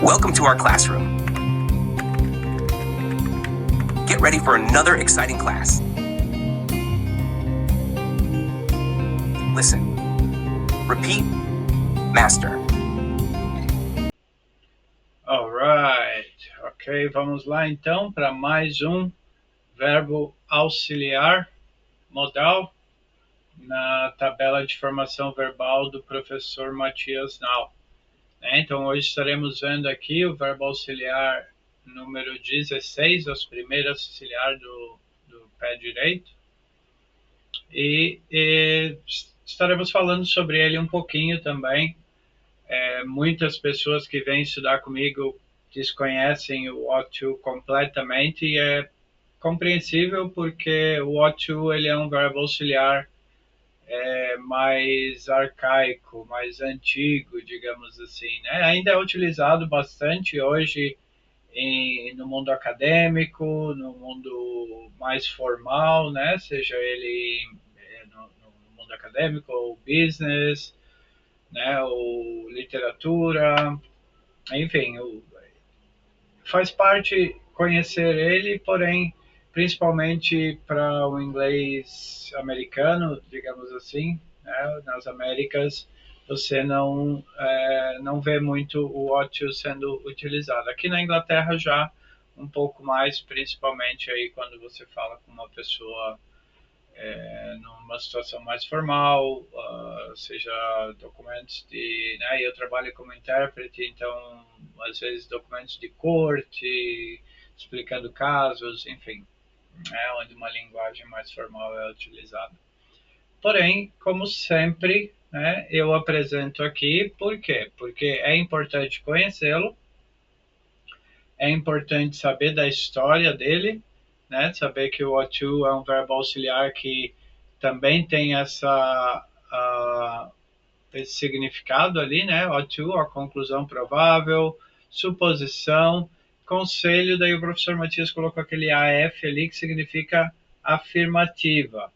Welcome to our classroom. Get ready for another exciting class. Listen, repeat, master. Alright, ok, vamos lá então para mais um verbo auxiliar modal na tabela de formação verbal do professor Matias Nau. Então hoje estaremos vendo aqui o verbo auxiliar número 16, os primeiros auxiliar do pé direito, e estaremos falando sobre ele um pouquinho também. Muitas pessoas que vêm estudar comigo desconhecem o ought to completamente, e é compreensível porque o ought to ele é um verbo auxiliar mais arcaico, mais antigo, digamos assim, né? Ainda é utilizado bastante hoje no mundo acadêmico, no mundo mais formal, né? Seja ele no mundo acadêmico ou business, né? Ou literatura, enfim, faz parte conhecer ele, porém, principalmente para o inglês americano, digamos assim, né? Nas Américas, você não vê muito o ought to sendo utilizado. Aqui na Inglaterra já um pouco mais, principalmente aí quando você fala com uma pessoa numa situação mais formal, seja documentos de, né, eu trabalho como intérprete, então às vezes documentos de corte, explicando casos, enfim, onde uma linguagem mais formal é utilizada. Porém, como sempre, né, eu apresento aqui, por quê? Porque é importante conhecê-lo, é importante saber da história dele, né? Saber que o ought to é um verbo auxiliar que também tem esse significado ali, né? Ought to, a conclusão provável, suposição, conselho, daí o professor Matias colocou aquele AF ali que significa afirmativa,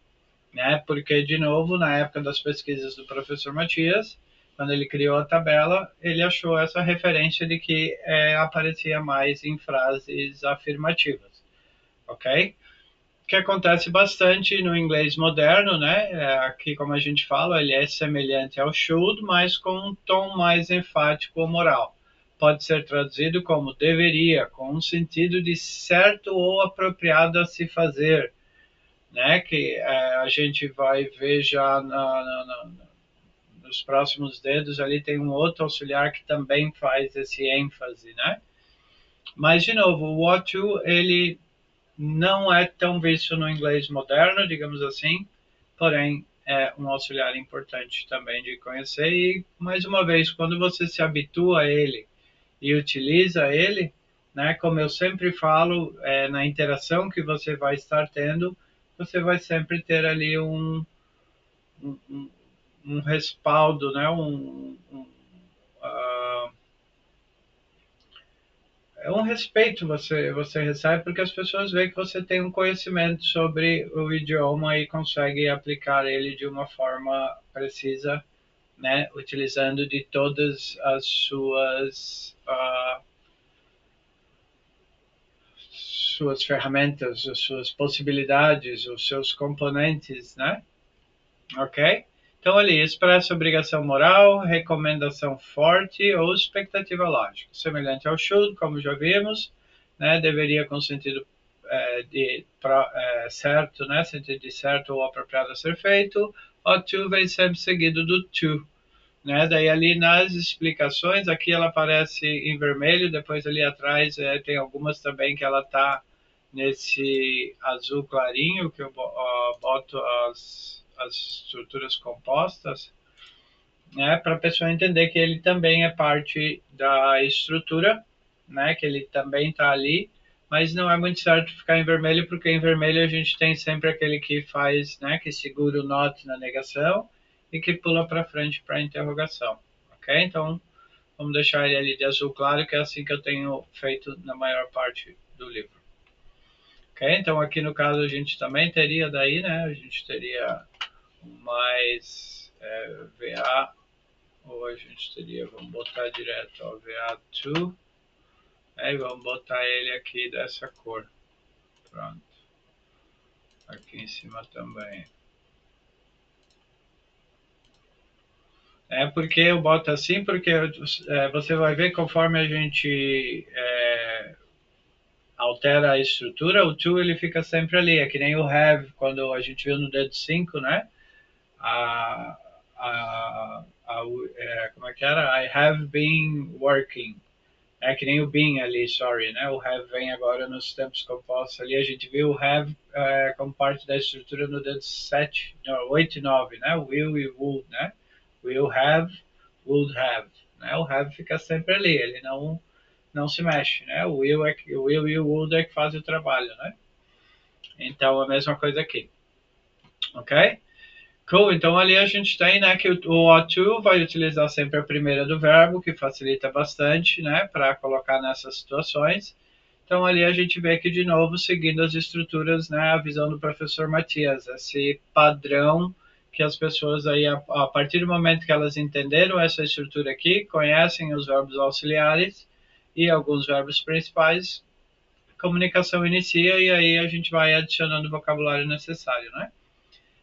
né? Porque, de novo, na época das pesquisas do professor Matias, quando ele criou a tabela, ele achou essa referência de que aparecia mais em frases afirmativas, ok? Que acontece bastante no inglês moderno, né? Aqui, como a gente fala, ele é semelhante ao should, mas com um tom mais enfático ou moral. Pode ser traduzido como deveria, com um sentido de certo ou apropriado a se fazer, né? Que a gente vai ver já nos próximos dedos ali tem um outro auxiliar que também faz esse ênfase, né? Mas, de novo, o ought to, ele não é tão visto no inglês moderno, digamos assim, porém é um auxiliar importante também de conhecer. E, mais uma vez, quando você se habitua a ele e utiliza ele, né, como eu sempre falo, na interação que você vai estar tendo, você vai sempre ter ali um, um respaldo, né, uh, é um respeito você recebe porque as pessoas veem que você tem um conhecimento sobre o idioma e consegue aplicar ele de uma forma precisa, né, utilizando de todas as suas ferramentas, as suas possibilidades, os seus componentes, né? Ok? Então, ali, expressa obrigação moral, recomendação forte ou expectativa lógica. Semelhante ao should, como já vimos, né, deveria com sentido certo, né, sentido de certo ou apropriado a ser feito. O to vem sempre seguido do to. Né? Daí ali nas explicações, aqui ela aparece em vermelho, depois ali atrás tem algumas também que ela está nesse azul clarinho, que eu boto as estruturas compostas, né, para a pessoa entender que ele também é parte da estrutura, né, que ele também está ali, mas não é muito certo ficar em vermelho, porque em vermelho a gente tem sempre aquele que faz, né, que segura o not na negação e que pula para frente para a interrogação, ok? Então, vamos deixar ele ali de azul claro, que é assim que eu tenho feito na maior parte do livro. Ok? Então, aqui no caso a gente também teria daí, né, a gente teria mais VA, ou a gente teria, vamos botar direto, ó, VA2, E vamos botar ele aqui dessa cor. Pronto. Aqui em cima também. Porque eu boto assim, porque você vai ver conforme a gente altera a estrutura, o to ele fica sempre ali. É que nem o have, quando a gente viu no dedo 5, né? A, como é que era? I have been working. É que nem o been ali, sorry, né? O have vem agora nos tempos compostos ali. A gente viu o have como parte da estrutura no dedo 7, não, 8 e 9, né? Will e would, né? Will have, would have. Né? O have fica sempre ali, ele não se mexe, né? O will e o would é que fazem o trabalho, né? Então, a mesma coisa aqui, ok? Cool, então ali a gente tem, né, que o ought to vai utilizar sempre a primeira do verbo, que facilita bastante, né, para colocar nessas situações. Então ali a gente vê aqui de novo, seguindo as estruturas, né, a visão do professor Matias, esse padrão que as pessoas aí, a partir do momento que elas entenderam essa estrutura aqui, conhecem os verbos auxiliares e alguns verbos principais, comunicação inicia e aí a gente vai adicionando o vocabulário necessário, né?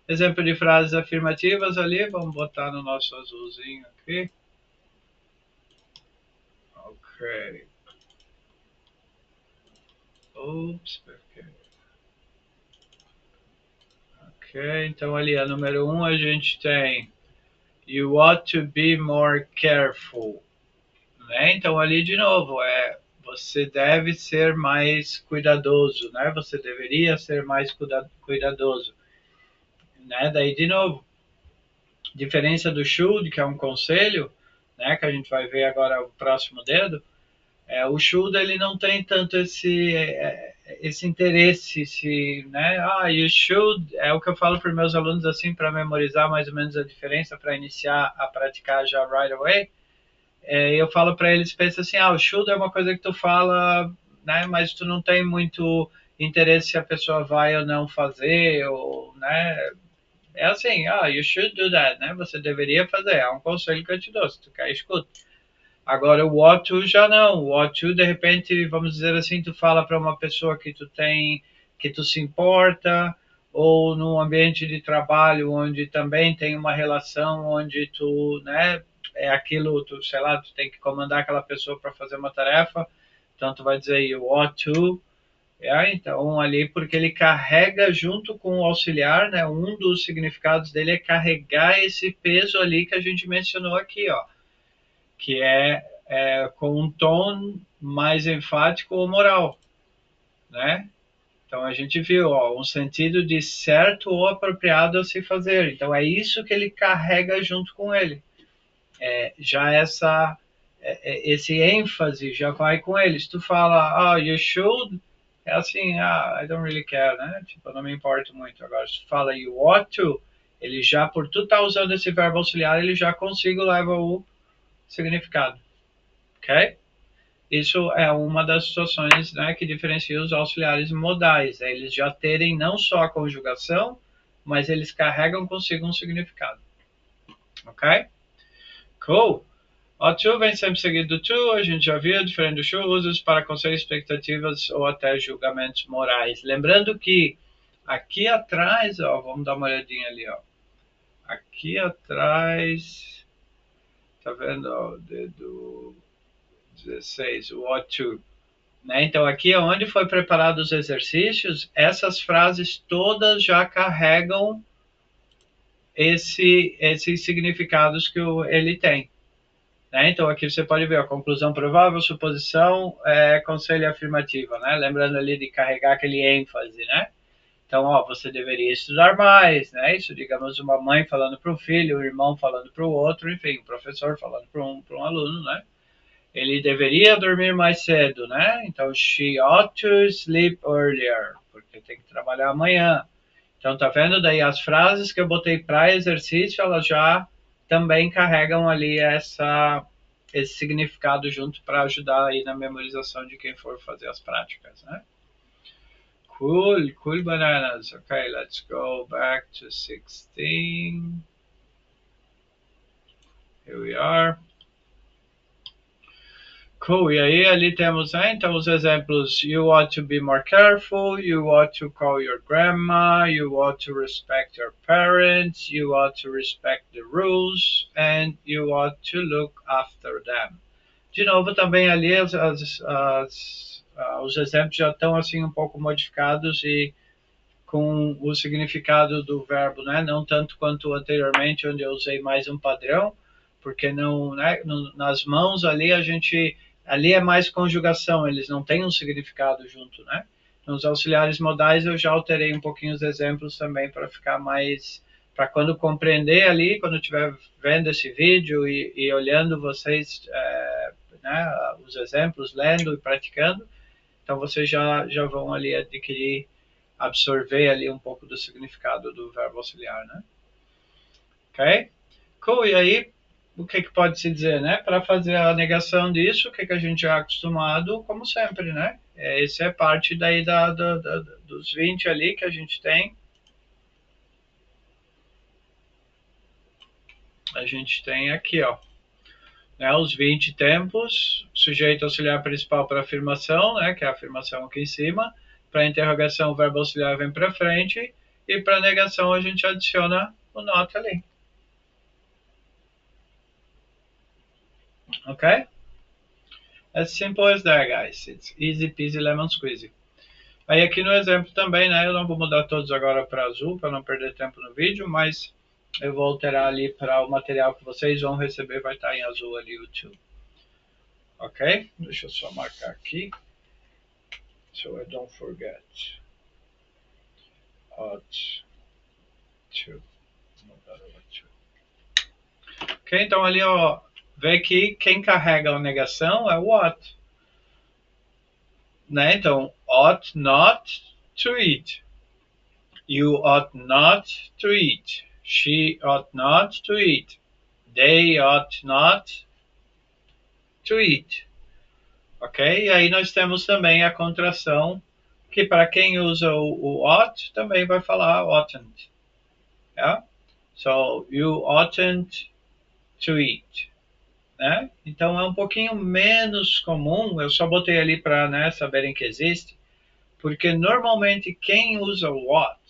Exemplo de frases afirmativas ali, vamos botar no nosso azulzinho aqui. Ok. Ups, porque... Ok, então ali a número 1 a gente tem You ought to be more careful. Né? Então ali de novo, você deve ser mais cuidadoso, né? Você deveria ser mais cuidadoso. Né? Daí de novo, diferença do should, que é um conselho, né? Que a gente vai ver agora o próximo dedo. O should ele não tem tanto esse interesse, né? You should é o que eu falo para meus alunos assim para memorizar mais ou menos a diferença para iniciar a praticar já right away. Eu falo para eles, pensa assim, o should é uma coisa que tu fala, né? Mas tu não tem muito interesse se a pessoa vai ou não fazer, ou, né? É assim, you should do that, né? Você deveria fazer. É um conselho que eu te dou, se tu quer, escuta. Agora, o what to já não. O what to, de repente, vamos dizer assim, tu fala para uma pessoa que tu se importa, ou num ambiente de trabalho onde também tem uma relação onde tu, né, é aquilo, tu, sei lá, tu tem que comandar aquela pessoa para fazer uma tarefa, então tu vai dizer you ought to, então ali porque ele carrega junto com o auxiliar, né, um dos significados dele é carregar esse peso ali que a gente mencionou aqui, ó, que com um tom mais enfático ou moral, né? Então a gente viu, um sentido de certo ou apropriado a se fazer. Então é isso que ele carrega junto com ele. Já esse ênfase já vai com ele. Se tu fala, you should, é assim, I don't really care, né? Tipo, eu não me importo muito. Agora, se tu fala you ought to, ele já, por tu estar usando esse verbo auxiliar, ele já consigo leva o significado, ok? Isso é uma das situações, né, que diferencia os auxiliares modais. Eles já terem não só a conjugação, mas eles carregam consigo um significado. Ok? Cool. O to vem sempre seguido do to, a gente já viu, diferente do should, usos para conseguir expectativas ou até julgamentos morais. Lembrando que aqui atrás, vamos dar uma olhadinha ali, aqui atrás, tá vendo, o dedo 16, o ought to. Né? Então, aqui onde foi preparado os exercícios, essas frases todas já carregam esses significados que ele tem. Né? Então, aqui você pode ver a conclusão provável, suposição, conselho afirmativo, né? Lembrando ali de carregar aquele ênfase, né? Então, você deveria estudar mais, né? Isso, digamos, uma mãe falando para o filho, o irmão falando para o outro, enfim, o professor falando para um aluno, né? Ele deveria dormir mais cedo, né? Então, she ought to sleep earlier, porque tem que trabalhar amanhã. Então, tá vendo? Daí as frases que eu botei para exercício, elas já também carregam ali esse significado junto para ajudar aí na memorização de quem for fazer as práticas, né? Cool, cool bananas. Okay, let's go back to 16. Here we are. Cool. E aí ali temos, né, então os exemplos. You ought to be more careful. You ought to call your grandma. You ought to respect your parents. You ought to respect the rules. And you ought to look after them. De novo, também ali os exemplos já estão assim um pouco modificados e com o significado do verbo, né? Não tanto quanto anteriormente, onde eu usei mais um padrão, porque não, né? Nas mãos ali ali é mais conjugação, eles não têm um significado junto, né? Nos auxiliares modais eu já alterei um pouquinho os exemplos também para ficar mais, para quando compreender ali, quando estiver vendo esse vídeo e olhando vocês, né, os exemplos, lendo e praticando, então vocês já vão ali adquirir, absorver ali um pouco do significado do verbo auxiliar, né? Ok? Cool, e aí, o que pode se dizer, né? Para fazer a negação disso, o que a gente é acostumado, como sempre, né? Esse é parte daí dos 20 ali que a gente tem. A gente tem aqui, ó, né, os 20 tempos, sujeito auxiliar principal para afirmação, né, que é a afirmação aqui em cima. Para interrogação, o verbo auxiliar vem para frente. E para negação, a gente adiciona o not ali. Ok? As simple as that, guys. It's easy peasy lemon squeezy. Aí aqui no exemplo também, né, eu não vou mudar todos agora para azul, para não perder tempo no vídeo, mas eu vou alterar ali para o material que vocês vão receber, vai estar em azul ali o to. Ok? Deixa eu só marcar aqui. So I don't forget. Ought to. Ok, então ali, ó, vê que quem carrega a negação é o ought. Né? Então, ought not to eat. You ought not to eat. She ought not to eat. They ought not to eat. Ok? E aí nós temos também a contração, que para quem usa o ought, também vai falar oughtn't. Yeah? So, you oughtn't to eat. Né? Então é um pouquinho menos comum, eu só botei ali para, né, saberem que existe, porque normalmente quem usa o ought,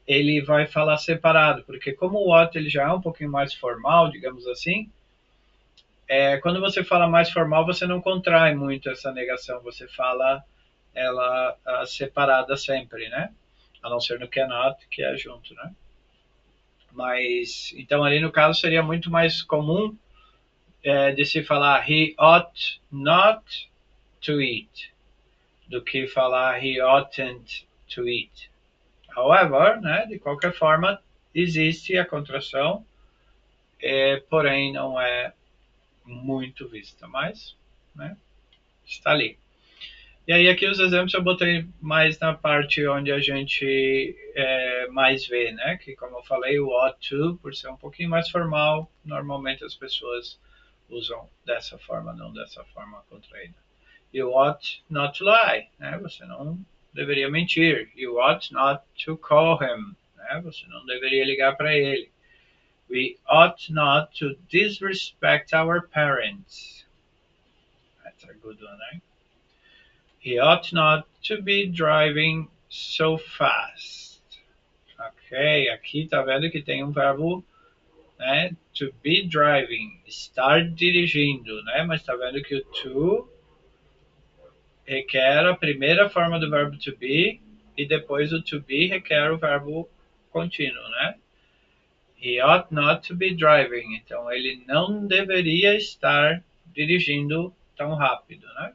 ele vai falar separado, porque como o ought ele já é um pouquinho mais formal, digamos assim, quando você fala mais formal, você não contrai muito essa negação, você fala ela separada sempre, né? A não ser no cannot, que é junto, né? Mas, então ali no caso seria muito mais comum de se falar he ought not to eat do que falar he oughtn't to eat. However, né, de qualquer forma, existe a contração, porém não é muito vista, mas, né, está ali. E aí aqui os exemplos eu botei mais na parte onde a gente mais vê, né, que como eu falei, o ought to, por ser um pouquinho mais formal, normalmente as pessoas usam dessa forma, não dessa forma contraída. You ought not to lie, né, você não deveria mentir. You ought not to call him, né, você não deveria ligar para ele. We ought not to disrespect our parents. That's a good one, right? He ought not to be driving so fast. Ok, aqui tá vendo que tem um verbo, né? To be driving, estar dirigindo, né? Mas tá vendo que o to requer a primeira forma do verbo to be e depois o to be requer o verbo contínuo, né? He ought not to be driving. Então ele não deveria estar dirigindo tão rápido, né?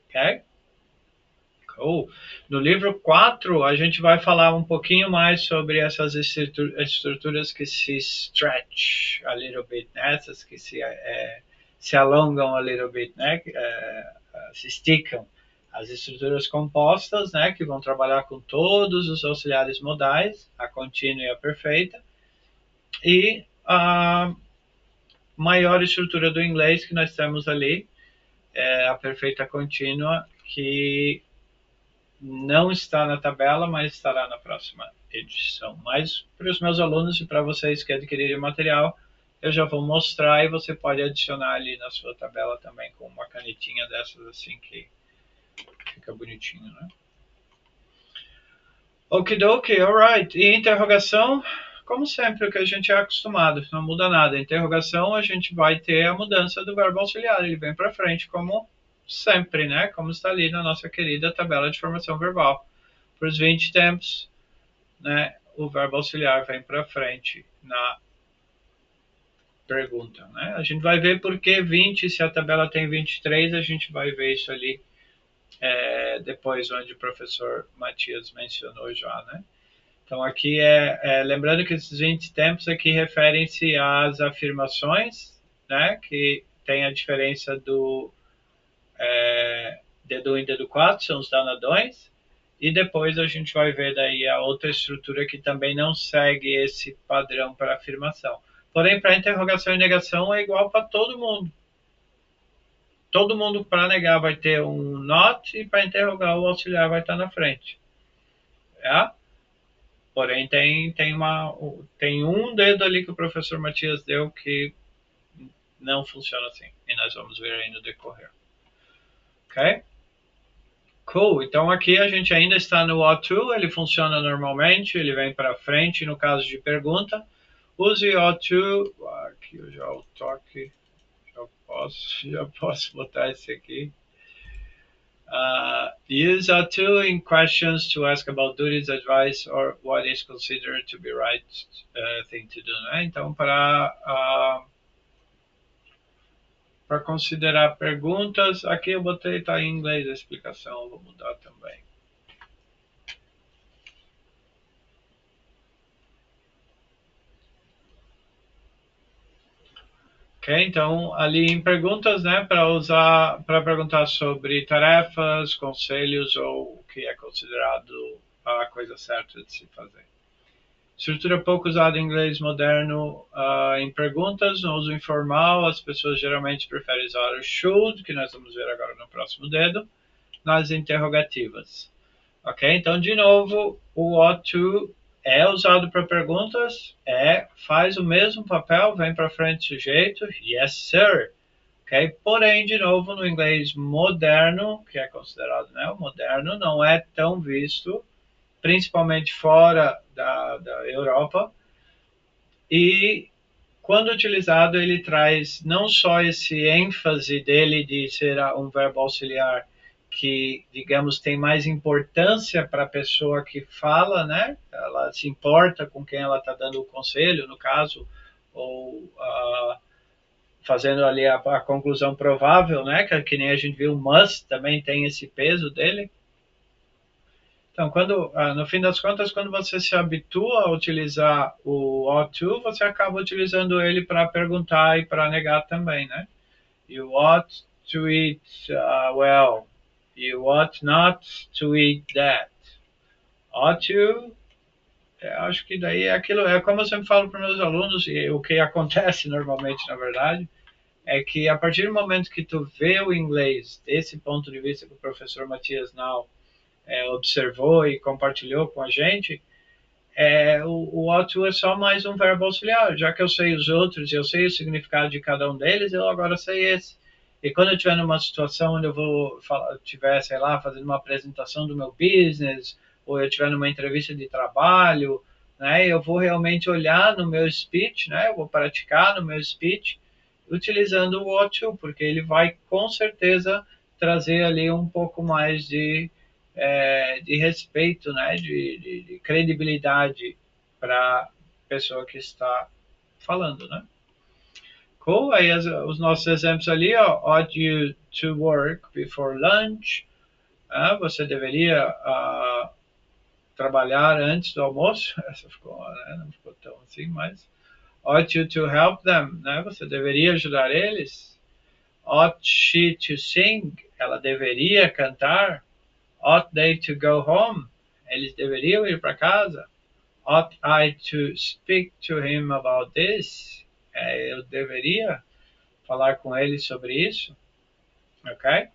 Ok? Cool. No livro 4, a gente vai falar um pouquinho mais sobre essas estruturas que se stretch a little bit, né? Essas que se alongam a little bit, né? Se esticam. As estruturas compostas, né? Que vão trabalhar com todos os auxiliares modais, a contínua e a perfeita. E a maior estrutura do inglês que nós temos ali é a perfeita contínua, que não está na tabela, mas estará na próxima edição. Mas para os meus alunos e para vocês que adquirirem o material, eu já vou mostrar e você pode adicionar ali na sua tabela também com uma canetinha dessas assim que fica bonitinho, né? Okidoki, alright. E interrogação, como sempre, o que a gente é acostumado, não muda nada. Interrogação, a gente vai ter a mudança do verbo auxiliar, ele vem para frente como sempre, né? Como está ali na nossa querida tabela de formação verbal. Para os 20 tempos, né? O verbo auxiliar vem para frente na pergunta, né? A gente vai ver por que 20, se a tabela tem 23, a gente vai ver isso ali depois, onde o professor Matias mencionou já, né? Então, aqui lembrando que esses 20 tempos aqui referem-se às afirmações, né, que tem a diferença do dedo 1 e dedo 4, são os danadões, e depois a gente vai ver daí a outra estrutura que também não segue esse padrão para afirmação. Porém, para interrogação e negação é igual para todo mundo. Todo mundo para negar vai ter um not e para interrogar o auxiliar vai estar na frente. É? Porém, tem um dedo ali que o professor Matias deu que não funciona assim. E nós vamos ver aí no decorrer. Ok? Cool. Então aqui a gente ainda está no ought to, ele funciona normalmente, ele vem para frente no caso de pergunta. Use ought to, aqui eu já o toque, já posso botar esse aqui. Use ought to in questions to ask about duties, advice, or what is considered to be right thing to do, né? Então, para considerar perguntas, aqui eu botei, tá em inglês a explicação, eu vou mudar também. Ok, então ali em perguntas, né, para perguntar sobre tarefas, conselhos ou o que é considerado a coisa certa de se fazer. Estrutura pouco usada em inglês moderno em perguntas, no uso informal, as pessoas geralmente preferem usar o should, que nós vamos ver agora no próximo dedo, nas interrogativas. Ok? Então, de novo, o ought to é usado para perguntas, faz o mesmo papel, vem para frente sujeito, yes sir. Ok? Porém, de novo, no inglês moderno, que é considerado, né, o moderno, não é tão visto, principalmente fora da Europa, e quando utilizado ele traz não só esse ênfase dele de ser um verbo auxiliar que, digamos, tem mais importância para a pessoa que fala, né? Ela se importa com quem ela está dando o conselho, no caso, ou fazendo ali a conclusão provável, né? Que nem a gente viu, must também tem esse peso dele. Então, no fim das contas, quando você se habitua a utilizar o ought to, você acaba utilizando ele para perguntar e para negar também, né? You ought to eat well. You ought not to eat that. Ought to, acho que daí é aquilo, é como eu sempre falo para meus alunos, e o que acontece normalmente, na verdade, é que a partir do momento que tu vê o inglês desse ponto de vista que o professor Matias Nau observou e compartilhou com a gente, o ought to é só mais um verbo auxiliar. Já que eu sei os outros, eu sei o significado de cada um deles, eu agora sei esse. E quando eu estiver numa situação onde eu vou estiver, sei lá, fazendo uma apresentação do meu business, ou eu estiver numa entrevista de trabalho, né, eu vou realmente olhar no meu speech, né, eu vou praticar no meu speech utilizando o ought to, porque ele vai com certeza trazer ali um pouco mais de respeito, né, de credibilidade para a pessoa que está falando, né? Cool. Aí os nossos exemplos ali, ó, ought you to work before lunch? Você deveria trabalhar antes do almoço? Essa ficou, né, não ficou tão assim, mas ought you to help them? Né? Você deveria ajudar eles? Ought she to sing? Ela deveria cantar? Ought they to go home? Eles deveriam ir para casa? Ought I to speak to him about this? Eu deveria falar com ele sobre isso? Ok?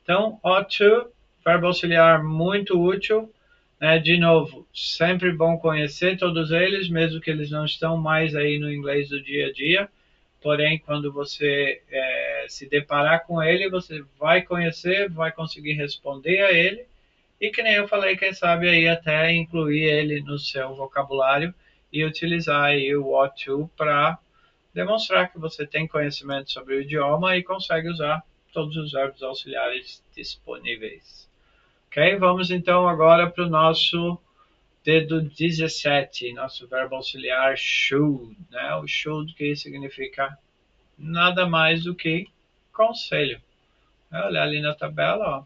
Então, ought to, verbo auxiliar muito útil. Né? De novo, sempre bom conhecer todos eles, mesmo que eles não estão mais aí no inglês do dia a dia. porém, quando você se deparar com ele, você vai conhecer, vai conseguir responder a ele, e que nem eu falei, quem sabe aí até incluir ele no seu vocabulário e utilizar aí o ought to para demonstrar que você tem conhecimento sobre o idioma e consegue usar todos os verbos auxiliares disponíveis. Ok? Vamos então agora para o nosso dedo 17, nosso verbo auxiliar should, né? O should que significa nada mais do que conselho. Olha ali na tabela,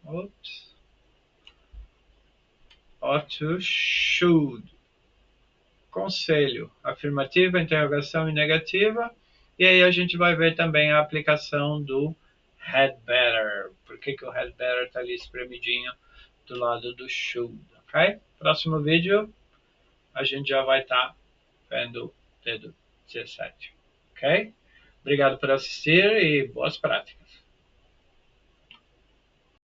ó. Ups. Ought to, should. Conselho. Afirmativa, interrogação e negativa. E aí a gente vai ver também a aplicação do had better. Por que o had better está ali espremidinho do lado do should, ok? Próximo vídeo a gente já vai estar vendo o dedo 17, ok? Obrigado por assistir e boas práticas.